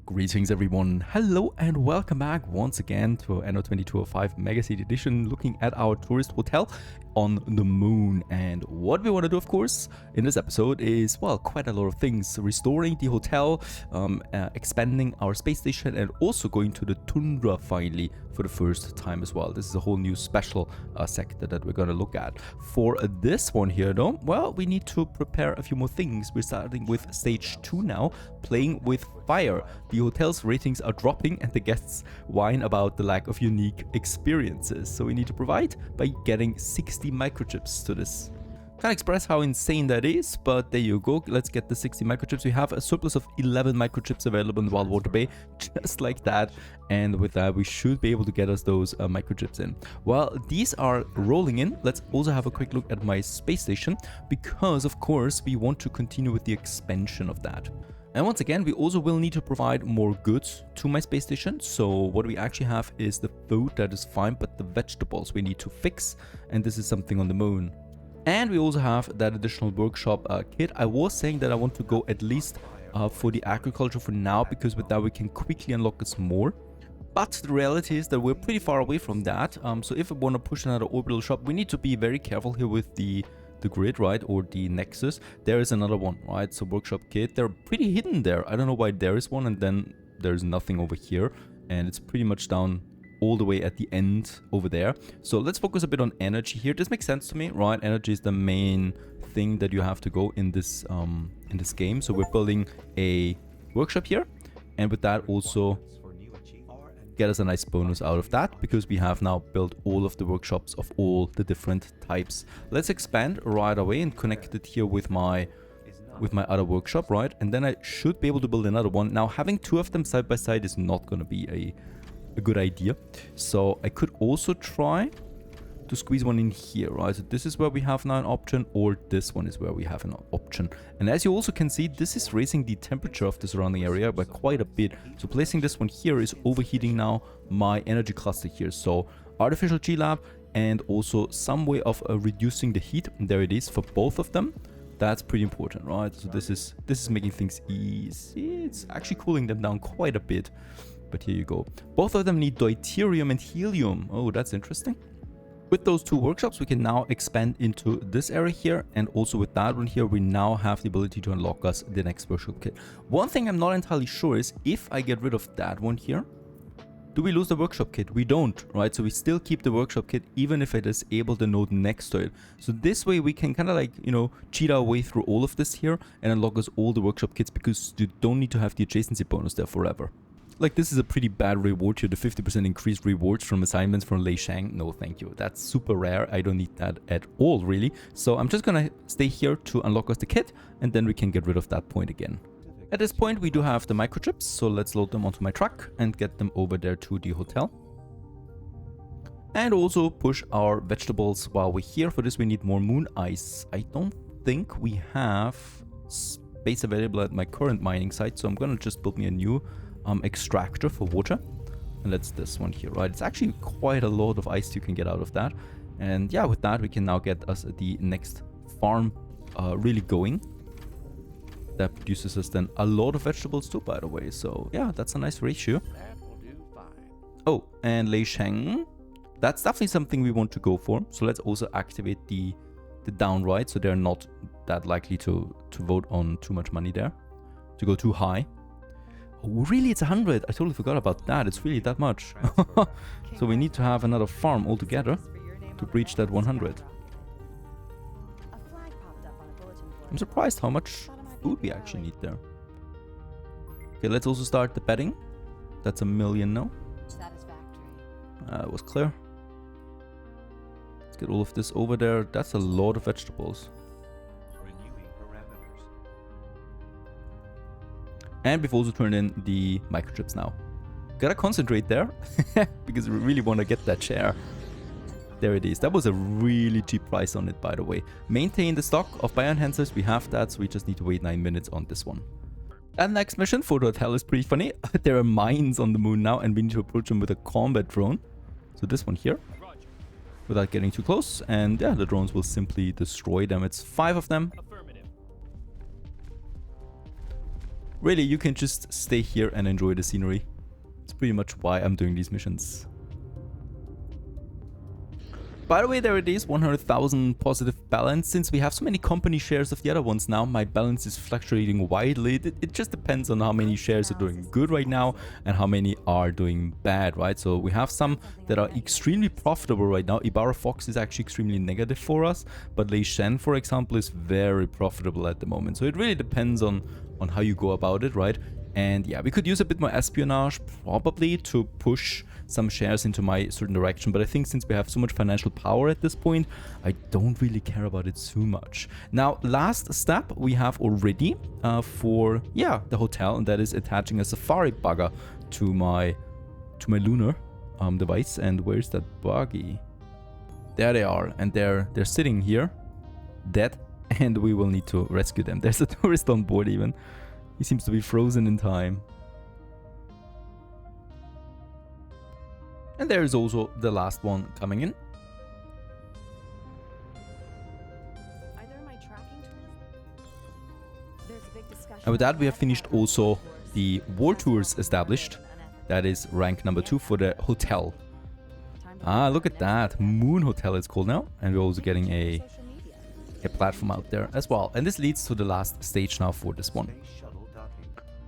Greetings everyone, hello and welcome back once again to Anno 2205 Megacity Edition, looking at our tourist hotel on the moon. And what we want to do, of course, in this episode is, well, quite a lot of things. Restoring the hotel, expanding our space station, and also going to the Tundra finally for the first time as well. This is a whole new special sector that we're going to look at. For this one here though, well, we need to prepare a few more things. We're starting with stage 2 now, playing with fire. The hotel's ratings are dropping and the guests whine about the lack of unique experiences. So we need to provide by getting 60 microchips to this. Can't express how insane that is, but there you go. Let's get the 60 microchips. We have a surplus of 11 microchips available in the Wild Water Bay, just like that. And with that, we should be able to get us those microchips in. Well, these are rolling in. Let's also have a quick look at my space station, because of course we want to continue with the expansion of that. And once again, we also will need to provide more goods to my space station. So what we actually have is the food, that is fine, but the vegetables we need to fix. And this is something on the moon. And we also have that additional workshop kit. I was saying that I want to go at least for the agriculture for now, because with that we can quickly unlock us more. But the reality is that we're pretty far away from that. So if we want to push another orbital shop, we need to be very careful here with the grid, right? Or the nexus. There is another one, right? So workshop kit, they're pretty hidden there. I don't know why there is one and then there's nothing over here. And it's pretty much down all the way at the end over there. So let's focus a bit on energy here. This makes sense to me, right? Energy is the main thing that you have to go in this game. So we're building a workshop here, and with that also get us a nice bonus out of that, because we have now built all of the workshops of all the different types. Let's expand right away and connect it here with my other workshop, right? And then I should be able to build another one. Now, having two of them side by side is not going to be a good idea. So I could also try to squeeze one in here, right? So this is where we have now an option, or this one is where we have an option. And as you also can see, this is raising the temperature of the surrounding area by quite a bit. So placing this one here is overheating now my energy cluster here. So artificial G-Lab and also some way of reducing the heat. And there it is for both of them. That's pretty important, right? So this is making things easy. It's actually cooling them down quite a bit. But here you go. Both of them need deuterium and helium. Oh, that's interesting. With those two workshops, we can now expand into this area here. And also with that one here, we now have the ability to unlock us the next workshop kit. One thing I'm not entirely sure is, if I get rid of that one here, do we lose the workshop kit? We don't, right? So we still keep the workshop kit, even if it is able the node next to it. So this way we can kind of like, you know, cheat our way through all of this here and unlock us all the workshop kits, because you don't need to have the adjacency bonus there forever. Like, this is a pretty bad reward here, the 50% increased rewards from assignments from Lei Shang. No, thank you. That's super rare. I don't need that at all, really. So I'm just gonna stay here to unlock us the kit, and then we can get rid of that point again. At this point, we do have the microchips, so let's load them onto my truck and get them over there to the hotel. And also push our vegetables while we're here. For this, we need more moon ice. I don't think we have space available at my current mining site, so I'm gonna just build me a new extractor for water, and that's this one here, right? It's actually quite a lot of ice you can get out of that. And yeah, with that we can now get us the next farm really going. That produces us then a lot of vegetables too, by the way. So yeah, that's a nice ratio. Oh, and Lei Shang, that's definitely something we want to go for. So let's also activate the downright, so they're not that likely to vote on too much money there, to go too high. Oh, really? It's 100. I totally forgot about that. It's really that much. So we need to have another farm altogether to reach that 100. I'm surprised how much food we actually need there. Okay, let's also start the betting. That's 1 million now. It was clear. Let's get all of this over there. That's a lot of vegetables. And we've also turned in the microchips now. Gotta concentrate there, because we really want to get that share. There it is. That was a really cheap price on it, by the way. Maintain the stock of bioenhancers. We have that, so we just need to wait 9 minutes on this one. And next mission for the hotel is pretty funny. There are mines on the moon now, and we need to approach them with a combat drone. So this one here, without getting too close. And yeah, the drones will simply destroy them. It's 5 of them. really, you can just stay here and enjoy the scenery. It's pretty much why I'm doing these missions. By the way, there it is, 100,000 positive balance. Since we have so many company shares of the other ones now, my balance is fluctuating widely. It just depends on how many shares are doing good right now and how many are doing bad, right? So we have some that are extremely profitable right now. Ibarra Fox is actually extremely negative for us, but Lei Shen, for example, is very profitable at the moment. So it really depends on how you go about it, right? And yeah, we could use a bit more espionage probably to push some shares into my certain direction, but I think since we have so much financial power at this point, I don't really care about it too much. Now, last step we have already for the hotel, and that is attaching a safari bugger to my lunar device. And where's that buggy? There they are, and they're sitting here dead, and we will need to rescue them. There's a tourist on board even. He seems to be frozen in time. And there is also the last one coming in. And with that, we have finished also the war tours established. That is rank number 2 for the hotel. Ah, look at that. Moon Hotel it's called now. And we're also getting a platform out there as well. And this leads to the last stage now for this one.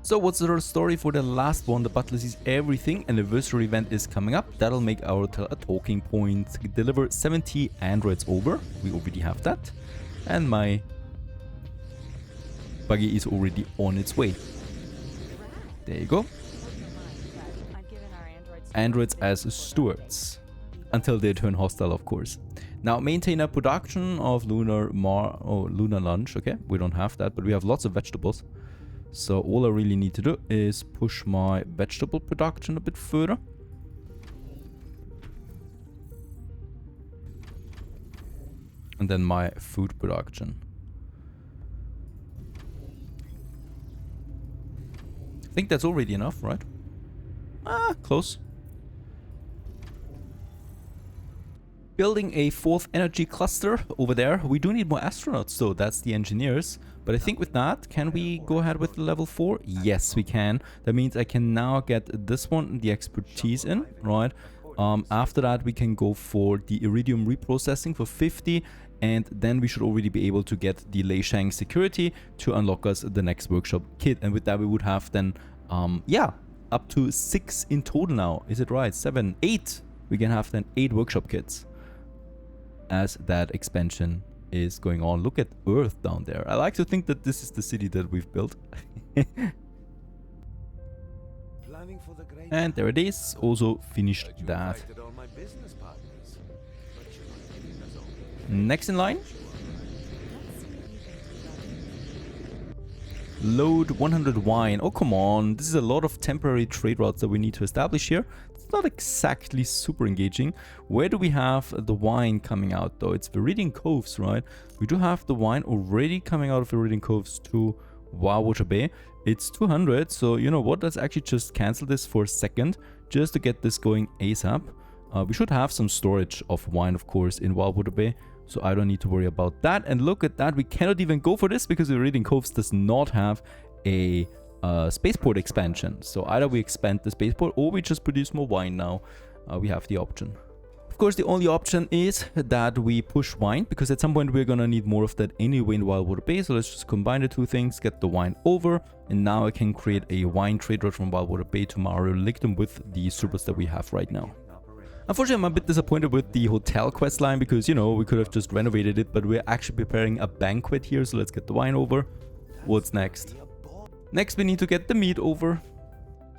So what's the story for the last one? The butler sees everything. Anniversary event is coming up. That'll make our hotel a talking point. Deliver 70 androids over. We already have that. And my buggy is already on its way. There you go. Androids as stewards. Until they turn hostile, of course. Now, maintain a production of lunar lunch. Okay, we don't have that, but we have lots of vegetables. So all I really need to do is push my vegetable production a bit further. And then my food production. I think that's already enough, right? Ah, close. Building a 4th energy cluster over there. We do need more astronauts though, that's the engineers. But I think with that, can we go ahead with level 4? Yes, we can. That means I can now get this one, the expertise in, right? After that, we can go for the iridium reprocessing for 50. And then we should already be able to get the Lei Shang security to unlock us the next workshop kit. And with that, we would have then, up to 6 in total now. Is it right? 7, 8. We can have then 8 workshop kits as that expansion is going on. Look at Earth down there. I like to think that this is the city that we've built. And there it is. Also finished that. Next in line. Load 100 wine. Oh, come on. This is a lot of temporary trade routes that we need to establish here. It's not exactly super engaging. Where do we have the wine coming out, though? It's Viridian Coves, right? We do have the wine already coming out of Viridian Coves to Wildwater Bay. It's 200, so you know what? Let's actually just cancel this for a second, just to get this going ASAP. We should have some storage of wine, of course, in Wildwater Bay, so I don't need to worry about that. And look at that, we cannot even go for this because the Viridian Coves does not have a spaceport expansion. So either we expand the spaceport or we just produce more wine now. We have the option. Of course, the only option is that we push wine, because at some point we're gonna need more of that anyway in Wildwater Bay. So let's just combine the two things, get the wine over, and now I can create a wine trade route from Wildwater Bay to Mario Lictum with the surplus that we have right now. Unfortunately, I'm a bit disappointed with the hotel questline because, you know, we could have just renovated it, but we're actually preparing a banquet here, so let's get the wine over. What's next? Next, we need to get the meat over.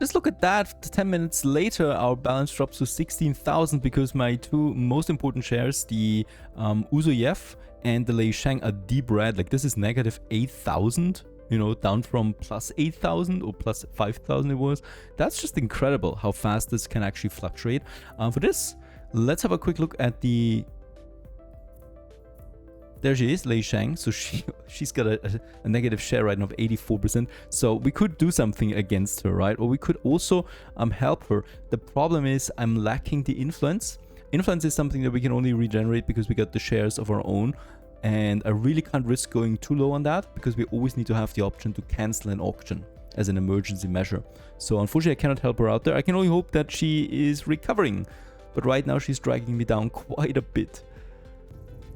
Just look at that, 10 minutes later, our balance drops to 16,000 because my two most important shares, the Uzoyev and the Lei Shang, are deep red. Like, this is negative 8,000, you know, down from plus 8,000 or plus 5,000 it was. That's just incredible how fast this can actually fluctuate. For this, let's have a quick look at the... There she is, Lei Shang. So she's got a negative share right now of 84%. So we could do something against her, right? Or we could also help her. The problem is I'm lacking the influence. Influence is something that we can only regenerate because we got the shares of our own. And I really can't risk going too low on that because we always need to have the option to cancel an auction. as an emergency measure. So unfortunately, I cannot help her out there. I can only hope that she is recovering. But right now, she's dragging me down quite a bit.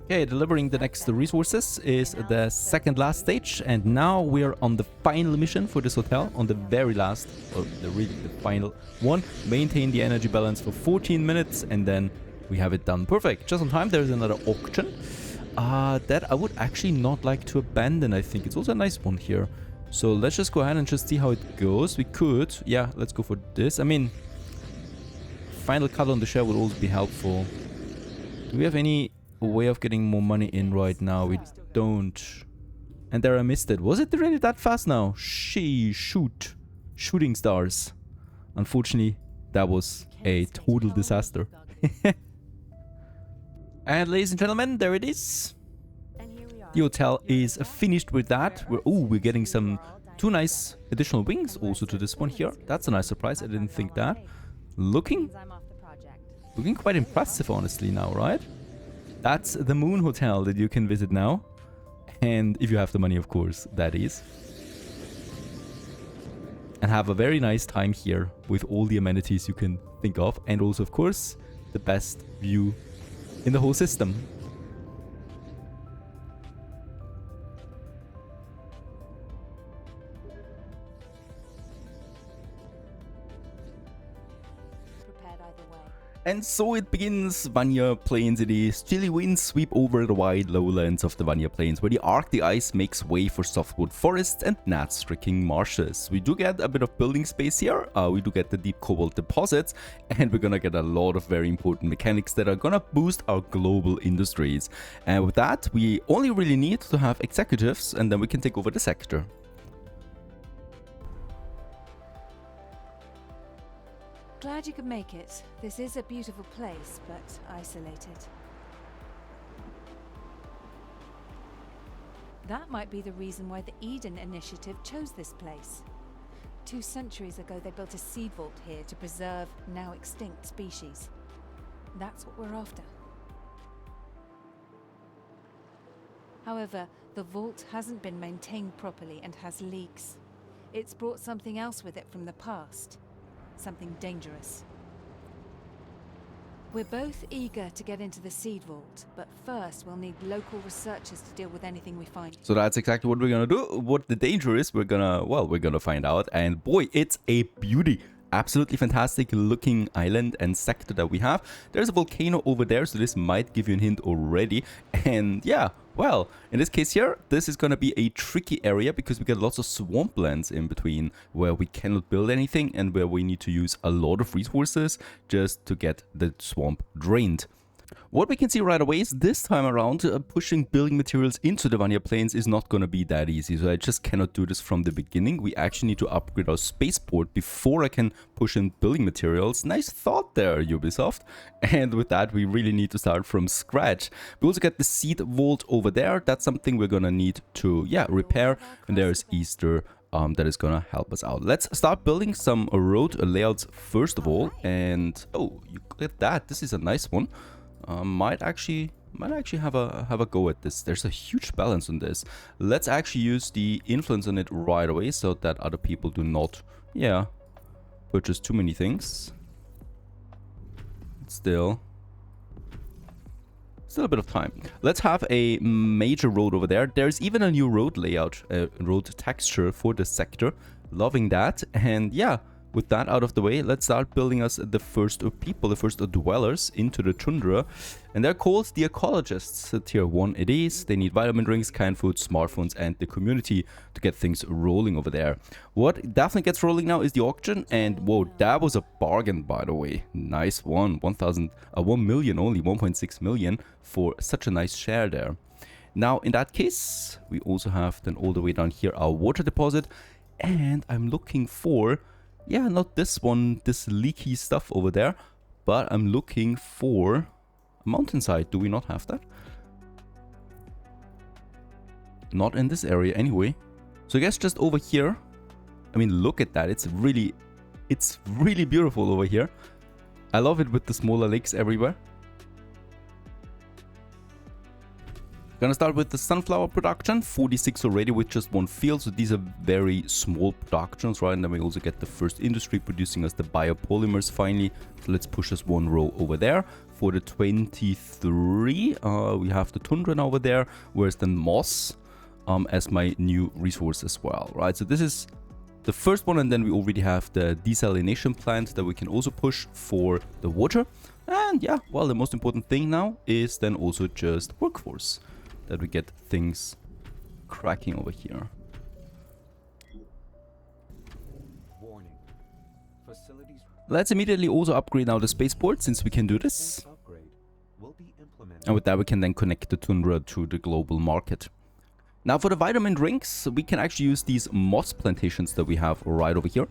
Okay, delivering the next resources is the second last stage. And now we are on the final mission for this hotel. On the very last, or the final one. Maintain the energy balance for 14 minutes. And then we have it done. Perfect. Just on time. There's another auction. That I would actually not like to abandon, I think. It's also a nice one here. So let's just go ahead and just see how it goes. We could, yeah, let's go for this. I mean, final cut on the share would also be helpful. Do we have any way of getting more money in right now? We don't. And there I missed it. Was it really that fast now? Shooting stars. Unfortunately, that was a total disaster. And ladies and gentlemen, there it is. The hotel is finished with that. We're getting two nice additional wings also to this one here. That's a nice surprise. I didn't think that. Looking quite impressive, honestly, now, right? That's the Moon Hotel that you can visit now. And if you have the money, of course, that is. And have a very nice time here with all the amenities you can think of. And also, of course, the best view in the whole system. And so it begins. Vanha Plains. These chilly winds sweep over the wide lowlands of the Vanha Plains, where the Arctic ice makes way for softwood forests and gnat-stricken marshes. We do get a bit of building space here. We do get the deep cobalt deposits, and we're gonna get a lot of very important mechanics that are gonna boost our global industries. And with that, we only really need to have executives, and then we can take over the sector. Glad you could make it. This is a beautiful place, but isolated. That might be the reason why the Eden Initiative chose this place. 2 centuries ago, they built a seed vault here to preserve now extinct species. That's what we're after. However, the vault hasn't been maintained properly and has leaks. It's brought something else with it from the past. Something dangerous. We're both eager to get into the seed vault, but first we'll need local researchers to deal with anything we find. So that's exactly what we're gonna do. What the danger is, we're gonna find out. And boy, it's a beauty. Absolutely fantastic looking island and sector that we have. There's a volcano over there, so this might give you a hint already. And yeah, well, in this case here, this is gonna be a tricky area because we get lots of swamplands in between where we cannot build anything and where we need to use a lot of resources just to get the swamp drained. What we can see right away is this time around, pushing building materials into the Vanha Plains is not going to be that easy. So I just cannot do this from the beginning. We actually need to upgrade our spaceport before I can push in building materials. Nice thought there, Ubisoft. And with that, we really need to start from scratch. We also get the seed vault over there. That's something we're going to need to, repair. And there's Easter. That is gonna help us out. Let's start building some road layouts first of all. And oh, you get that. This is a nice one. Might actually have a go at this. There's a huge balance on this. Let's actually use the influence on it right away so that other people do not, purchase too many things. Still a bit of time. Let's have a major road over there. There's even a new road layout, road texture for the sector. Loving that. And yeah, with that out of the way, let's start building us the first people, the first dwellers into the Tundra. And they're called the Ecologists. Tier 1 it is. They need vitamin drinks, canned food, smartphones, and the community to get things rolling over there. What definitely gets rolling now is the auction. And whoa, that was a bargain, by the way. Nice one. 1 million only, 1.6 million for such a nice share there. Now, in that case, we also have then all the way down here our water deposit. And I'm looking for... yeah, not this one, this leaky stuff over there, but I'm looking for a mountainside. Do we not have that? Not in this area anyway. So I guess just over here. I mean, look at that. It's really beautiful over here. I love it with the smaller lakes everywhere. Gonna start with the sunflower production, 46 already with just one field, so these are very small productions, right? And then we also get the first industry producing us the biopolymers finally. So let's push us one row over there. For the 23, we have the Tundra over there, whereas the moss as my new resource as well, right? So this is the first one, and then we already have the desalination plant that we can also push for the water. And yeah, well, the most important thing now is then also just workforce, that we get things cracking over here. Warning. Facilities. Let's immediately also upgrade now the spaceport, since we can do this. And with that we can then connect the Tundra to the global market. Now for the vitamin drinks, we can actually use these moss plantations that we have right over here.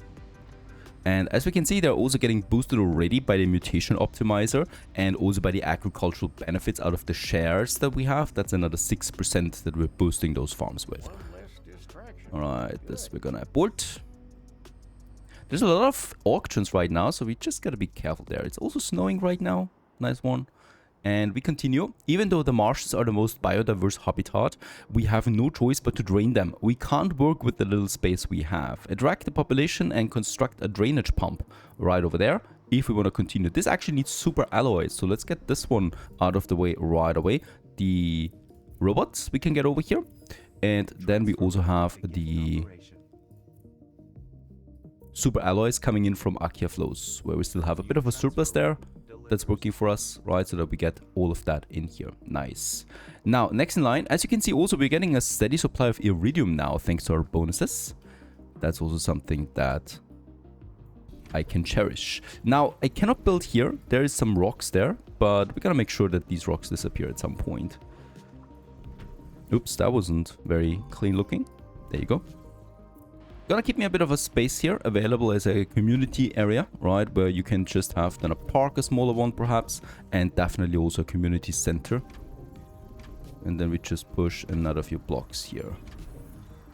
And as we can see, they're also getting boosted already by the mutation optimizer and also by the agricultural benefits out of the shares that we have. That's another 6% that we're boosting those farms with. Alright, this we're gonna abort. There's a lot of auctions right now, so we just gotta be careful there. It's also snowing right now. Nice one. And we continue. Even though the marshes are the most biodiverse habitat, we have no choice but to drain them. We can't work with the little space we have. Attract the population and construct a drainage pump right over there if we want to continue. This actually needs super alloys, so let's get this one out of the way right away. The robots we can get over here. And then we also have the super alloys coming in from Akia Flows, where we still have a bit of a surplus there. That's working for us, right? So that we get all of that in here. Nice. Now, next in line, as you can see, also we're getting a steady supply of iridium now, thanks to our bonuses. That's also something that I can cherish. Now, I cannot build here. There is some rocks there, but we gotta make sure that these rocks disappear at some point. Oops, that wasn't very clean looking. There you go. Gonna keep me a bit of a space here available as a community area, right, where you can just have then a park, a smaller one perhaps, and definitely also a community center. And then we just push another few blocks here,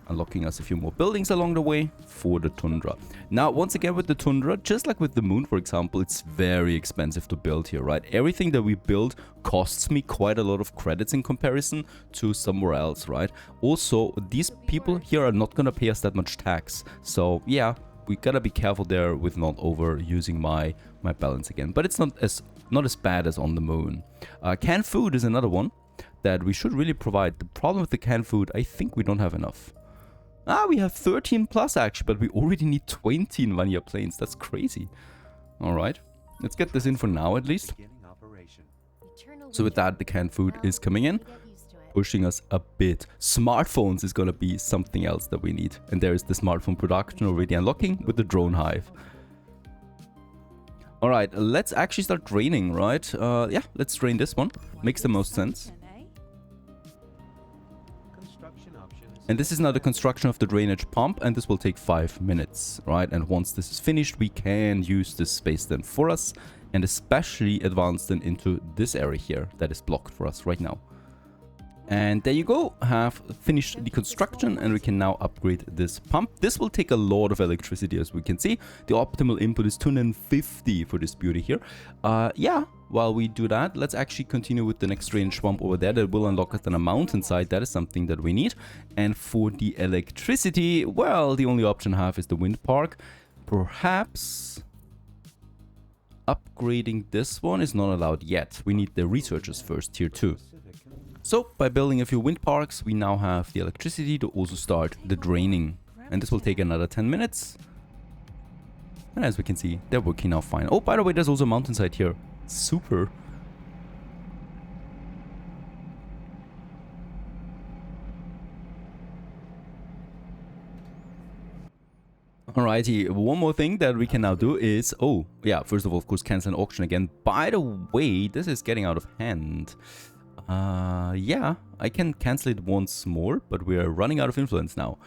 unlocking us a few more buildings along the way for the Tundra. Now, once again with the Tundra, just like with the moon, for example, it's very expensive to build here, right? Everything that we build costs me quite a lot of credits in comparison to somewhere else, right? Also, these people here are not gonna pay us that much tax. So yeah, we gotta be careful there with not overusing my balance again. But it's not as bad as on the moon. Canned food is another one that we should really provide. The problem with the canned food, I think we don't have enough. We have 13 plus actually, but we already need 20 in Vanha planes. That's crazy. Alright, let's get this in for now at least. So with that, the canned food is coming in, pushing us a bit. Smartphones is gonna be something else that we need. And there is the smartphone production already unlocking with the drone hive. Alright, let's actually start draining, right? Yeah, let's drain this one. Makes the most sense. And this is now the construction of the drainage pump, and this will take 5 minutes, right? And once this is finished, we can use this space then for us, and especially advance then into this area here that is blocked for us right now. And there you go, have finished the construction, and we can now upgrade this pump. This will take a lot of electricity, as we can see. The optimal input is 250 for this beauty here. Yeah, while we do that, let's actually continue with the next drainage pump over there that will unlock us on a mountainside. That is something that we need. And for the electricity, well, the only option I have is the wind park. Perhaps upgrading this one is not allowed yet. We need the researchers first, tier 2. So, by building a few wind parks, we now have the electricity to also start the draining. And this will take another 10 minutes. And as we can see, they're working now fine. Oh, by the way, there's also a mountainside here. Super. Alrighty, one more thing that we can now do is... Oh, yeah, first of all, of course, cancel an auction again. By the way, this is getting out of hand. Yeah, I can cancel it once more, but we're running out of influence now.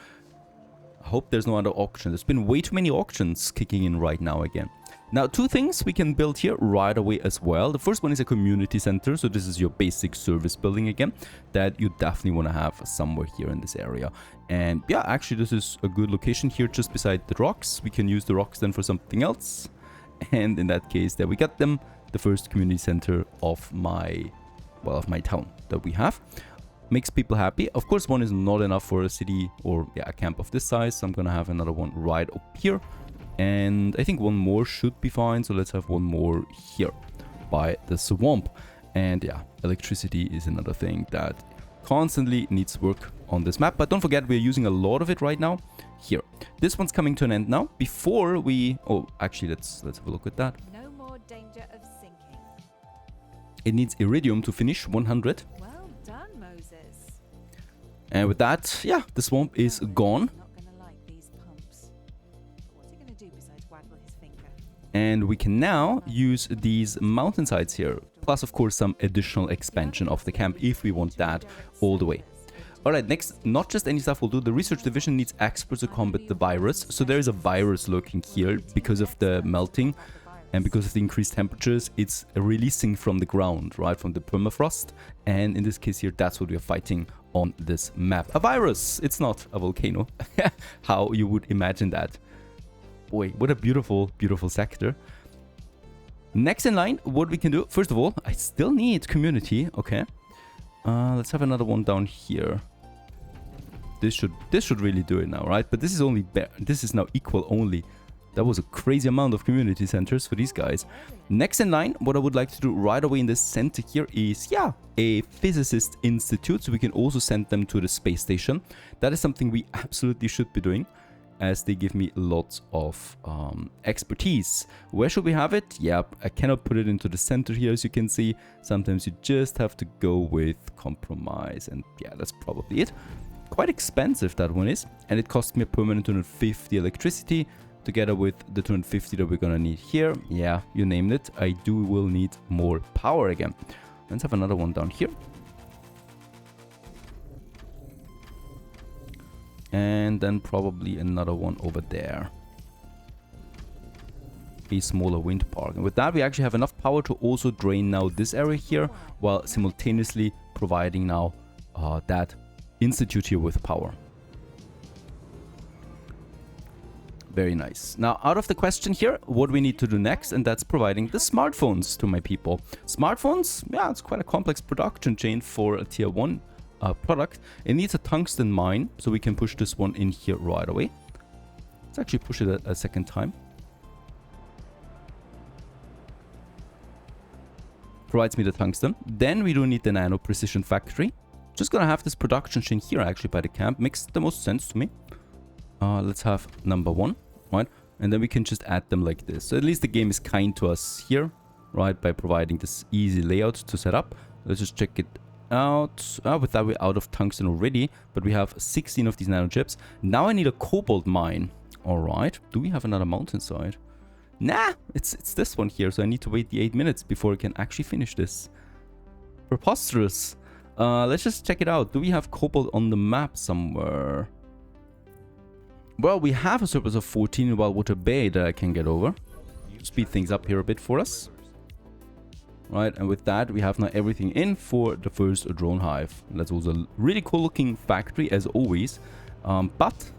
I hope there's no other auction. There's been way too many auctions kicking in right now again. Now, two things we can build here right away as well. The first one is a community center. So this is your basic service building again that you definitely want to have somewhere here in this area. And yeah, actually, this is a good location here just beside the rocks. We can use the rocks then for something else. And in that case, there we got them. The first community center of my... well, of my town that we have. makes people happy. Of course, one is not enough for a city or a camp of this size, so I'm gonna have another one right up here. And I think one more should be fine, so let's have one more here by the swamp. And yeah, electricity is another thing that constantly needs work on this map, but don't forget we're using a lot of it right now. Here, this one's coming to an end now. Before we, oh, actually, let's have a look at that. No more danger of sinking. It needs iridium to finish 100. Well done, Moses. And with that, yeah, the swamp is gone. Not gonna like these pumps. But what's he gonna do besides waggle his finger? And we can now use these mountainsides here. Plus, of course, some additional expansion of the camp if we want that all the way. Alright, next, not just any stuff will do. The research division needs experts to combat the virus. So there is a virus lurking here because of the melting and because of the increased temperatures. It's releasing from the ground, right, from the permafrost. And in this case here, that's what we are fighting on this map. A virus! It's not a volcano. How you would imagine that. Boy, what a beautiful, beautiful sector. Next in line, what we can do, first of all, I still need community, okay. Let's have another one down here. This should really do it now, right? But this is only this is now equal only. That was a crazy amount of community centers for these guys. Next in line, what I would like to do right away in this center here is, yeah, a physicist institute. So we can also send them to the space station. That is something we absolutely should be doing, as they give me lots of expertise. Where should we have it? Yep, I cannot put it into the center here, as you can see. Sometimes you just have to go with compromise, and yeah, that's probably it. Quite expensive, that one is, and it cost me a permanent 250 electricity, together with the 250 that we're gonna need here. Yeah, you named it. I will need more power again. Let's have another one down here. And then probably another one over there. A smaller wind park. And with that, we actually have enough power to also drain now this area here, while simultaneously providing now that institute here with power. Very nice. Now, out of the question here, what we need to do next, and that's providing the smartphones to my people. Smartphones, yeah, it's quite a complex production chain for a tier 1 product. It needs a tungsten mine, so we can push this one in here right away. Let's actually push it a second time. Provides me the tungsten. Then we do need the nano precision factory. Just gonna have this production chain here actually by the camp. Makes the most sense to me. Let's have number 1, right? And then we can just add them like this. So at least the game is kind to us here, right? By providing this easy layout to set up. Let's just check it out. With that, we're out of tungsten already, but we have 16 of these nanochips. Now I need a cobalt mine. All right. Do we have another mountainside? Nah, it's this one here. So I need to wait the 8 minutes before I can actually finish this. Preposterous. Let's just check it out. Do we have cobalt on the map somewhere? Well, we have a surplus of 14 in Wildwater Bay that I can get over. Speed things up here a bit for us. Right, and with that, we have now everything in for the first drone hive. That's also a really cool looking factory, as always. But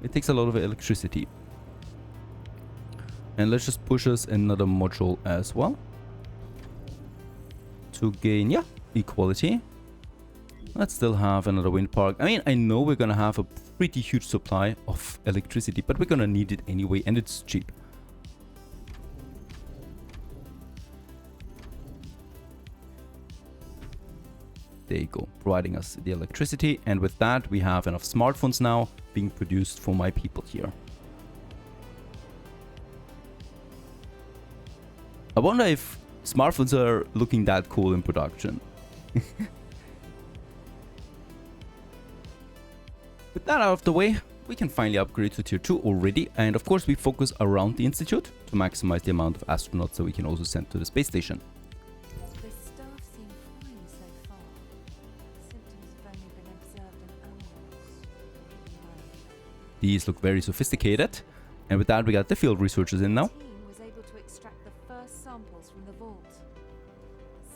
it takes a lot of electricity. And let's just push us another module as well. To gain, yeah, equality. Let's still have another wind park. I mean, I know we're gonna have a pretty huge supply of electricity, but we're gonna need it anyway, and it's cheap. There you go, providing us the electricity, and with that we have enough smartphones now being produced for my people here. I wonder if smartphones are looking that cool in production. With that out of the way, we can finally upgrade to tier 2 already, and of course we focus around the institute to maximize the amount of astronauts that we can also send to the space station. The staff seem fine so far. Symptoms have only been observed in animals. These look very sophisticated, and with that we got the field researchers in now. The team was able to extract the first samples from the vault.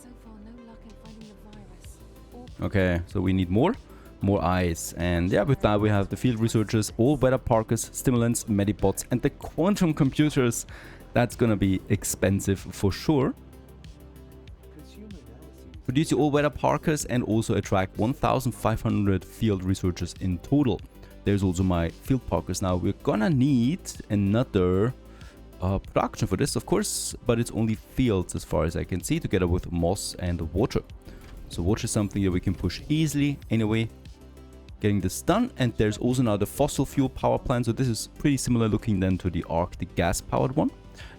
So far, no luck in finding the virus. Okay, so we need more eyes, and yeah, with that we have the field researchers, all weather parkers, stimulants, medibots, and the quantum computers. That's gonna be expensive for sure. Consumer analyses produce the all-weather parkers, and also attract 1,500 field researchers in total. There's also my field parkers. Now we're gonna need another production for this, of course, but it's only fields as far as I can see, together with moss and water. So water is something that we can push easily anyway, getting this done. And there's also now the fossil fuel power plant, so this is pretty similar looking then to the Arctic gas powered one.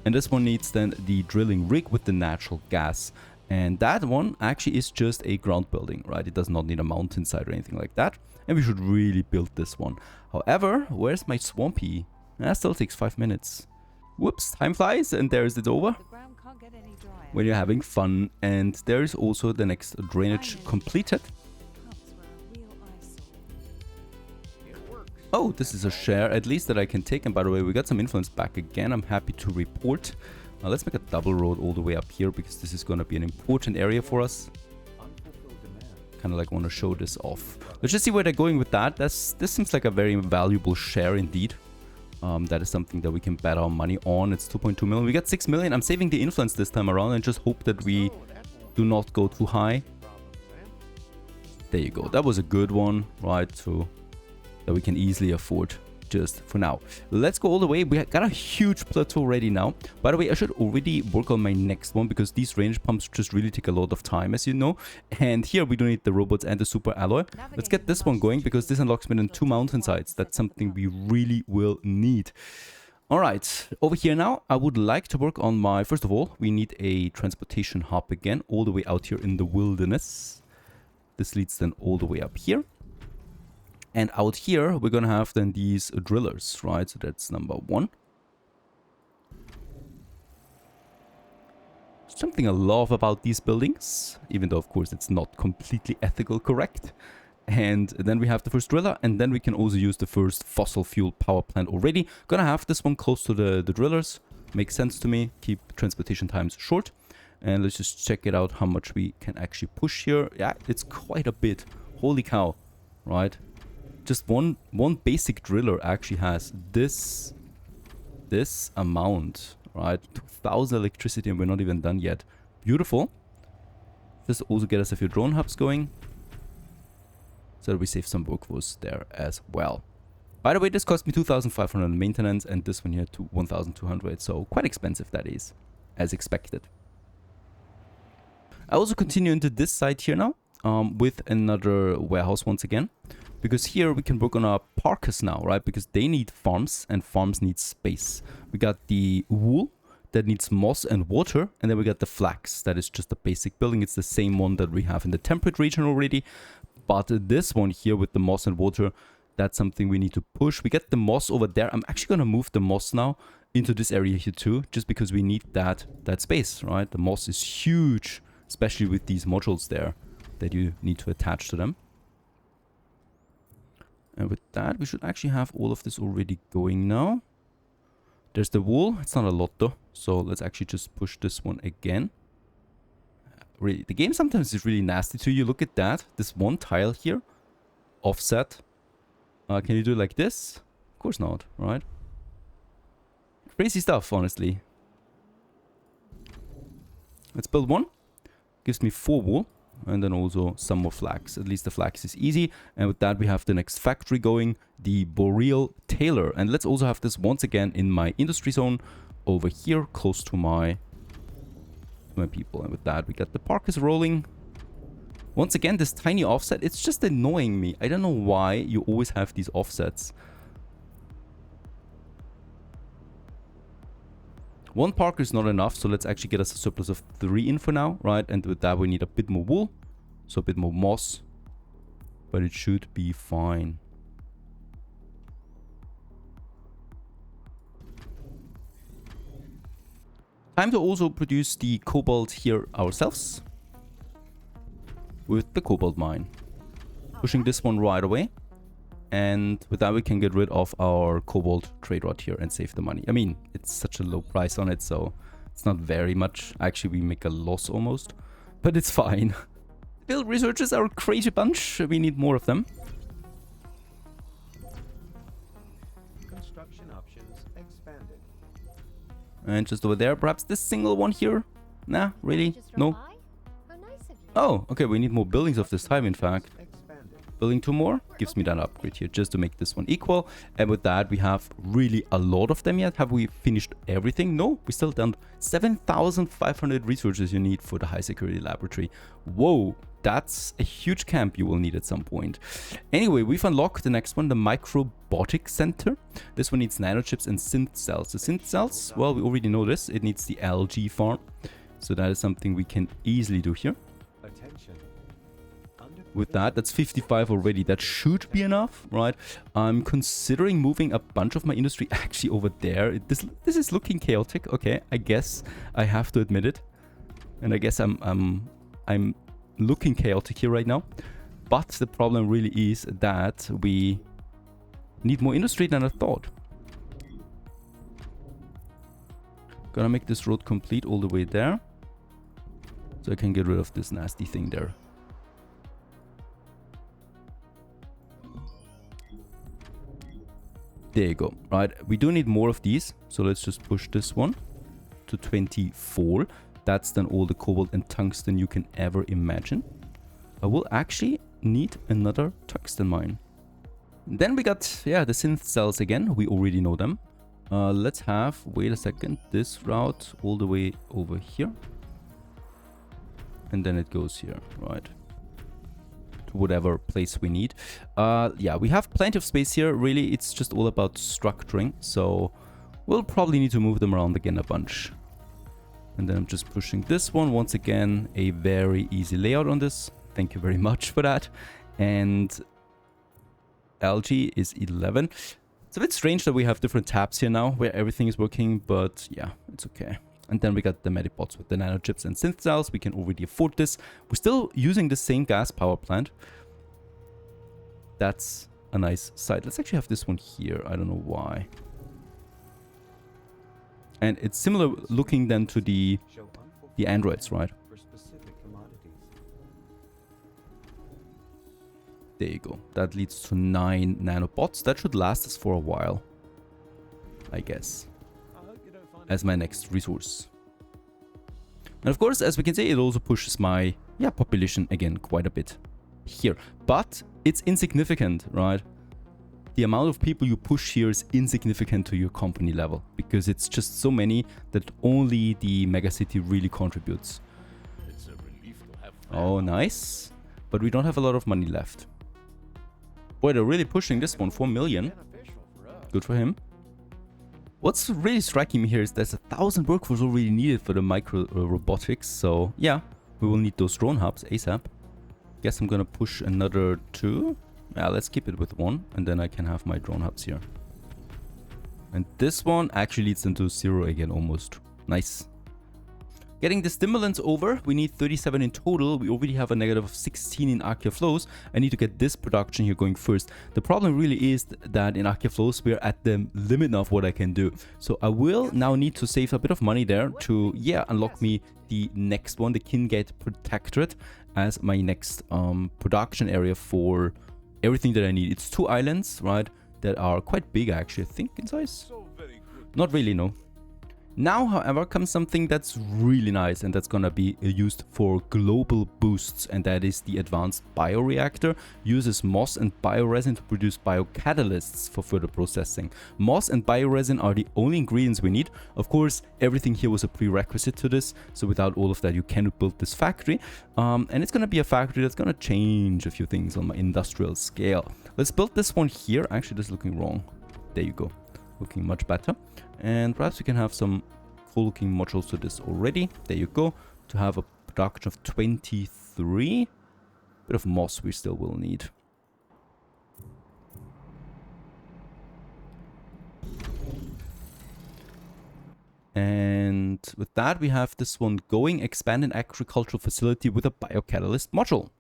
And this one needs then the drilling rig with the natural gas, and that one actually is just a ground building, right? It does not need a mountainside or anything like that, and we should really build this one. However, where's my swampy? That still takes 5 minutes. Whoops, time flies, and there's it over The ground can't get any drier. when you're having fun. And there is also the next drainage completed. Pumps were a real eyesore. It works. Oh, this is a share at least that I can take. And by the way, we got some influence back again. I'm happy to report. Now let's make a double road all the way up here, because this is going to be an important area for us. Unfulfilled demand. Kind of like want to show this off. Let's just see where they're going with that. This seems like a very valuable share indeed. That is something that we can bet our money on. It's 2.2 million. We got 6 million. I'm saving the influence this time around and just hope that we do not go too high. There you go. That was a good one, right? So that we can easily afford just for now. Let's go all the way. We got a huge plateau ready now. By the way, I should already work on my next one, because these range pumps just really take a lot of time, as you know. And here we don't need the robots and the super alloy. Let's get this one going, because this unlocks within 2 mountainsides. That's something we really will need. All right, over here now, I would like to work on my, first of all, we need a transportation hub again, all the way out here in the wilderness. This leads then all the way up here. And out here, we're gonna have then these drillers, right? So that's number 1. Something I love about these buildings, even though of course it's not completely ethical correct. And then we have the first driller, and then we can also use the first fossil fuel power plant already. Gonna have this one close to the drillers. Makes sense to me. Keep transportation times short. And let's just check it out how much we can actually push here. Yeah, it's quite a bit. Holy cow, right? Just one basic driller actually has this amount, right? 2,000 electricity, and we're not even done yet. Beautiful. This also get us a few drone hubs going, so that we save some workforce there as well. By the way, this cost me 2,500 maintenance, and this one here to 1,200. So quite expensive, that is, as expected. I also continue into this side here now, with another warehouse once again. Because here we can work on our parkers now, right? Because they need farms, and farms need space. We got the wool that needs moss and water, and then we got the flax. That is just a basic building. It's the same one that we have in the temperate region already. But this one here with the moss and water, that's something we need to push. We get the moss over there. I'm actually going to move the moss now into this area here too, just because we need that space, right? The moss is huge, especially with these modules there that you need to attach to them. And with that, we should actually have all of this already going now. There's the wool. It's not a lot though. So let's actually just push this one again. Really, the game sometimes is really nasty to you. Look at that. This one tile here. Offset. Can you do it like this? Of course not, right? Crazy stuff, honestly. Let's build one. Gives me 4 wool. And then also some more flax. At least the flax is easy. And with that, we have the next factory going, the Boreal Tailor. And let's also have this once again in my industry zone over here, close to my people. And with that, we got the parkers rolling. Once again, this tiny offset, it's just annoying me. I don't know why you always have these offsets. One parker is not enough, so let's actually get us a surplus of 3 in for now, right? And with that, we need a bit more wool, so a bit more moss, but it should be fine. Time to also produce the cobalt here ourselves with the cobalt mine. Pushing this one right away. And with that, we can get rid of our cobalt trade rod here and save the money. I mean, it's such a low price on it, so it's not very much. Actually, we make a loss almost, but it's fine. Build researchers are a crazy bunch. We need more of them. Construction options expanded. And just over there, perhaps this single one here. Nah, really? No. Oh, okay, we need more buildings of this time, in fact. Expanded. Building 2 more gives me that upgrade here, just to make this one equal. And with that, we have really a lot of them yet. Have we finished everything? No, we still done 7,500 resources you need for the high security laboratory. Whoa, that's a huge camp you will need at some point. Anyway, we've unlocked the next one, the Microbotics Center. This one needs nanochips and synth cells. The synth cells, well, we already know this. It needs the algae farm. So that is something we can easily do here. Attention. With that, that's 55 already. That should be enough, right? I'm considering moving a bunch of my industry actually over there. This is looking chaotic. Okay, I guess I have to admit it, and I guess I'm looking chaotic here right now. But the problem really is that we need more industry than I thought. Gonna make this road complete all the way there, so I can get rid of this nasty thing there. There you go. Right, we do need more of these, so let's just push this one to 24. That's then all the cobalt and tungsten you can ever imagine. I will actually need another tungsten mine. Then we got, yeah, the synth cells again. We already know them. Let's have, wait a second, this route all the way over here. And then it goes here, right? To whatever place we need. Yeah, we have plenty of space here. Really, it's just all about structuring. So we'll probably need to move them around again a bunch. And then I'm just pushing this one. Once again, a very easy layout on this. Thank you very much for that. And algae is 11. It's a bit strange that we have different tabs here now where everything is working, but yeah, it's okay. And then we got the medipods with the nanochips and synth cells. We can already afford this. We're still using the same gas power plant. That's a nice site. Let's actually have this one here. I don't know why. And it's similar looking then to the androids, right? For specific commodities. There you go. That leads to 9 nanobots. That should last us for a while, I guess, as my next resource. And of course, as we can see, it also pushes my population again quite a bit here. But it's insignificant, right? The amount of people you push here is insignificant to your company level, because it's just so many that only the megacity really contributes. It's a relief to have Oh, nice. But we don't have a lot of money left. Boy, they're really pushing this one, 4 million. Beneficial for us. Good for him. What's really striking me here is there's 1,000 workforce already needed for the robotics. So yeah, we will need those drone hubs ASAP. Guess I'm gonna push another 2. Yeah, let's keep it with 1, and then I can have my drone hubs here. And this one actually leads into 0 again, almost. Nice. Getting the stimulants over, we need 37 in total. We already have a negative of 16 in Archaea flows. I need to get this production here going first. The problem really is that in Archaea flows, we're at the limit of what I can do. So I will now need to save a bit of money there to, unlock me the next one, the Kingate Protectorate, as my next production area for everything that I need. It's 2 islands, right, that are quite big actually, I think, in size. Not really, no. Now, however, comes something that's really nice, and that's gonna be used for global boosts, and that is the advanced bioreactor. Uses moss and bioresin to produce biocatalysts for further processing. Moss and bioresin are the only ingredients we need. Of course, everything here was a prerequisite to this, so without all of that, you cannot build this factory. And it's gonna be a factory that's gonna change a few things on my industrial scale. Let's build this one here. Actually, this is looking wrong. There you go. Looking much better. And perhaps we can have some cool looking modules to this already. There you go. To have a production of 23. Bit of moss we still will need. And with that, we have this one going, expand an agricultural facility with a biocatalyst module.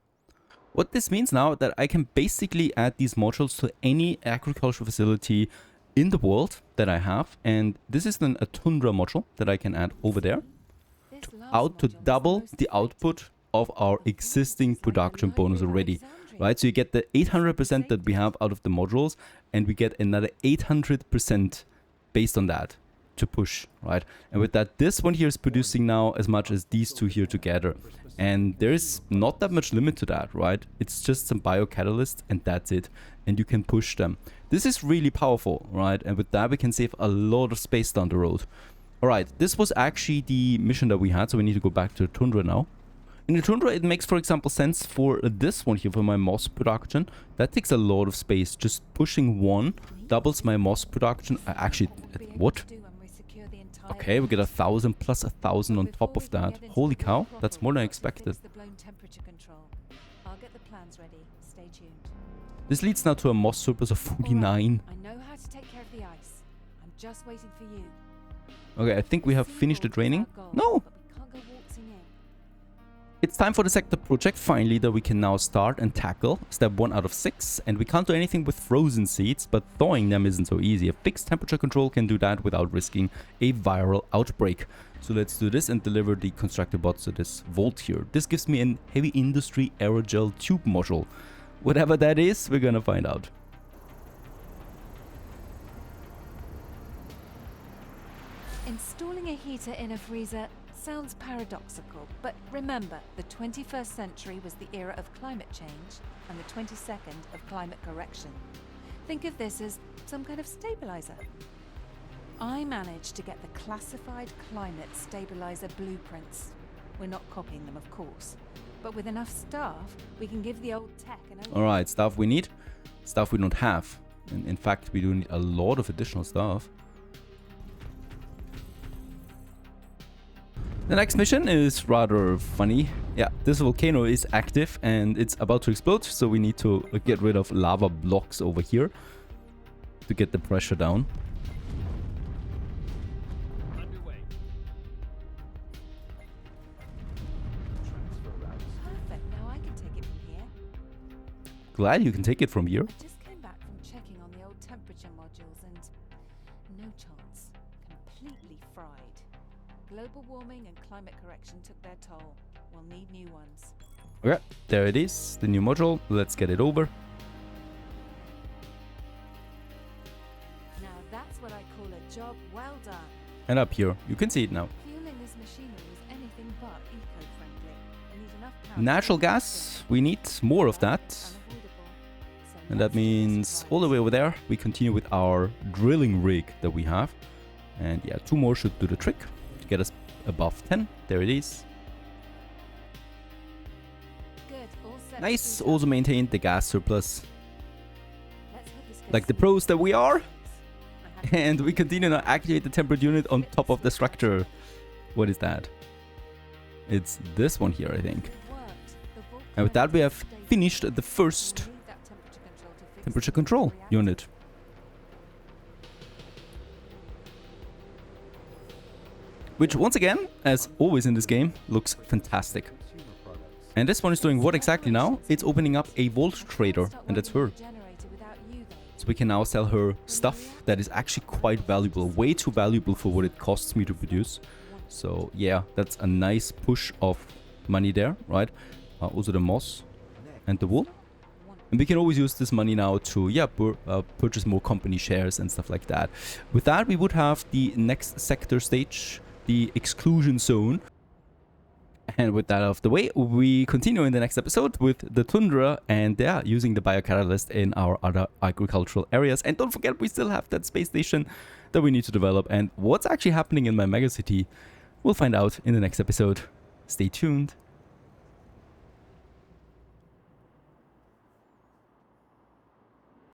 What this means now that I can basically add these modules to any agricultural facility in the world that I have, and this is then a Tundra module that I can add over there to double the output of our existing production bonus already, right? So you get the 800% that we have out of the modules, and we get another 800% based on that. to push, right? And with that, this one here is producing now as much as these two here together. And there is not that much limit to that, right? It's just some biocatalysts and that's it. And you can push them. This is really powerful, right? And with that, we can save a lot of space down the road. All right, this was actually the mission that we had, so we need to go back to Tundra now. In the Tundra, it makes, for example, sense for this one here, for my moss production. That takes a lot of space. Just pushing one doubles my moss production. Actually, what? Okay, we get 1,000 plus 1,000 on top of that. Holy cow, that's more than expected. This leads now to a moss surplus of 49. I know how to take care of the ice. I'm just waiting for you. Okay, I think we have finished the training. No! It's time for the sector project, finally, that we can now start and tackle. Step 1 out of 6. And we can't do anything with frozen seeds, but thawing them isn't so easy. A fixed temperature control can do that without risking a viral outbreak. So let's do this and deliver the constructed bots to this vault here. This gives me an heavy industry aerogel tube module. Whatever that is, we're gonna find out. Installing a heater in a freezer sounds paradoxical, but remember, the 21st century was the era of climate change and the 22nd of climate correction. Think of this as some kind of stabilizer. I managed to get the classified climate stabilizer blueprints. We're not copying them, of course, but with enough staff, we can give the old tech an overhaul. Alright, stuff we need, stuff we don't have. And in fact, we do need a lot of additional stuff. The next mission is rather funny. Yeah, this volcano is active and it's about to explode, so we need to get rid of lava blocks over here to get the pressure down. Perfect, now I can take it from here. Glad you can take it from here. I just came back from checking on the old temperature modules and no chance. Completely fried. Global warming and climate correction took their toll. We'll need new ones. Okay, there it is, the new module. Let's get it over. Now that's what I call a job well done. And up here, you can see it now. Fueling this machinery is anything but eco-friendly. We need enough power. Natural gas, we need more of that. And that means all the way over there, we continue with our drilling rig that we have. And yeah, 2 more should do the trick to get us above 10. There it is. Good, all set. Nice, also maintained the gas surplus. Let's hope this Like the goes pros that we are. smoothly. And we continue to activate the temperate unit on top of the structure. What is that? It's this one here, I think. And with that, we have finished the first temperature control unit. Which, once again, as always in this game, looks fantastic. Consumer products. And this one is doing what exactly now? It's opening up a vault trader, and that's her. So we can now sell her stuff that is actually quite valuable, way too valuable for what it costs me to produce. So yeah, that's a nice push of money there, right? Also the moss and the wool. And we can always use this money now to, yeah, purchase more company shares and stuff like that. With that, we would have the next sector stage, the exclusion zone. And with that out of the way, we continue in the next episode with the Tundra and yeah, using the biocatalyst in our other agricultural areas. And don't forget, we still have that space station that we need to develop. And what's actually happening in my megacity, we'll find out in the next episode. Stay tuned.